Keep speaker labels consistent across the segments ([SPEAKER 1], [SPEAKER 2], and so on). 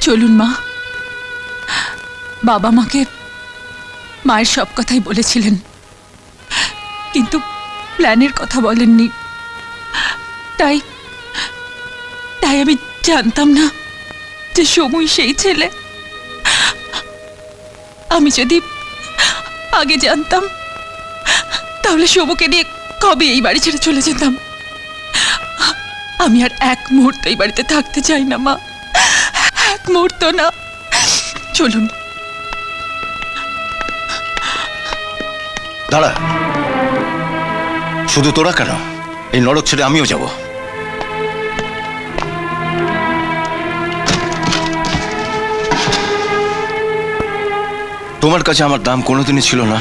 [SPEAKER 1] চলুন মা। বাবা মাকে মায়ের সব কথাই বলেছিলেন, কিন্তু প্ল্যানের কথা বলেননি। তাই তাই আমি জানতাম না যে সময় সেই ছেলে। আমি যদি আগে জানতাম তাহলে সমুকে নিয়ে কবে এই বাড়ি ছেড়ে চলে যেতাম। আমি আর এক মুহূর্ত এই বাড়িতে থাকতে চাই না মা, এক মুহূর্ত না। চলুন।
[SPEAKER 2] দাঁড়া, শুধু তোরা কেন, এই নরক ছেড়ে আমিও যাব। তোমার কাছে আমার দাম কোনোদিনই ছিল না,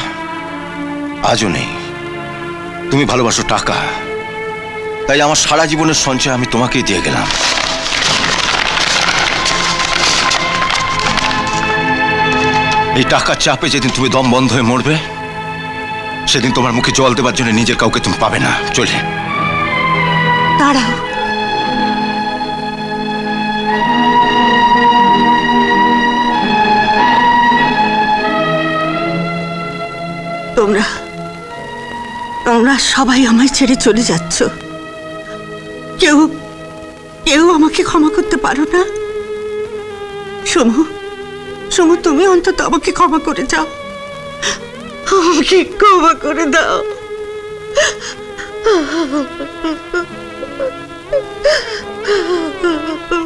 [SPEAKER 2] আজও নেই। তুমি ভালোবাসো টাকা, তাই আমার সারা জীবনের সঞ্চয় আমি তোমাকেই দিয়ে গেলাম। এই টাকার চাপে যেদিন তুমি দম বন্ধ হয়ে মরবে, সেদিন তোমার মুখে জল দেবার জন্য নিজের কাউকে তুমি পাবে না। চলে
[SPEAKER 3] দাঁড়াও, তোমরা তোমরা সবাই আমায় ছেড়ে চলে যাচ্ছ। কেউ কেউ আমাকে ক্ষমা করতে পারো না? সমু, সমু, তুমি অন্তত আমাকে ক্ষমা করে যাও, আমাকে ক্ষমা করে দাও।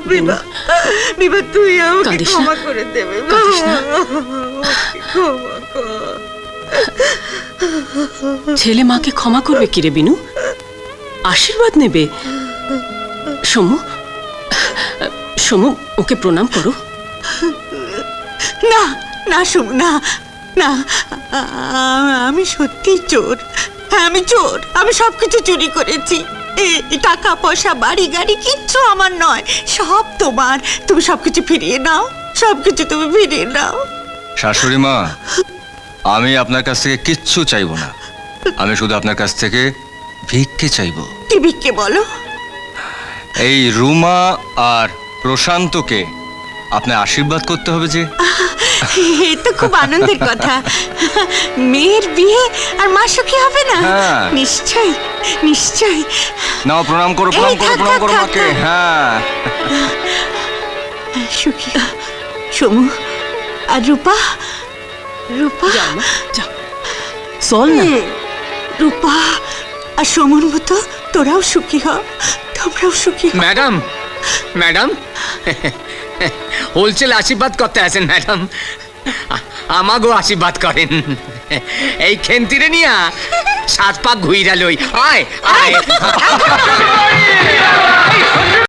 [SPEAKER 3] বিভা, বিভা, তুই আমাকে ক্ষমা করে দেবে, ক্ষমা কর।
[SPEAKER 4] ছেলে মাকে ক্ষমা করবে কি রে বিনু? আশীর্বাদ নেবে। সমু, সমু, ওকে প্রণাম করো।
[SPEAKER 3] না না সমু, না না, আমি সত্যি চোর। হ্যাঁ, আমি চোর। আমি সবকিছু চুরি করেছি। এই টাকা পয়সা বাড়ি গাড়ি কিচ্ছু আমার নয়, সব তোমার। তুমি সবকিছু ফিরিয়ে নাও, সবকিছু তুমি ফিরিয়ে নাও।
[SPEAKER 5] শাশুড়ি মা, আমি আপনার কাছ থেকে কিচ্ছু চাইবো না, আমি শুধু আপনার কাছ থেকে ভিক্ষে চাইবো।
[SPEAKER 3] কি ভিক্ষে বলো?
[SPEAKER 5] এই রুমা আর প্রশান্তকে আপনার আশীর্বাদ করতে হবে যে।
[SPEAKER 3] এই তো খুব আনন্দের কথা। মেয়ের বিয়ে আর মা সুখী হবে না?
[SPEAKER 5] হ্যাঁ।
[SPEAKER 3] নিশ্চয়ই, নিশ্চয়ই।
[SPEAKER 5] নাও, প্রণাম করো, প্রণাম করো, প্রণাম করো মাকে। হ্যাঁ,
[SPEAKER 3] সুখী সমু আর রূপা। রূপা,
[SPEAKER 4] চল না।
[SPEAKER 3] রূপা আর সমুর মতো তোরাও সুখী হ, তোমরাও সুখী হও।
[SPEAKER 6] ম্যাডাম, ম্যাডাম, হোলসেল আশীর্বাদ করতে আছেন ম্যাডাম, আমাগো আশীর্বাদ করেন। এই খেন্তিরে নিয়া 7 পাক ঘুইরা লই। আয় আয়।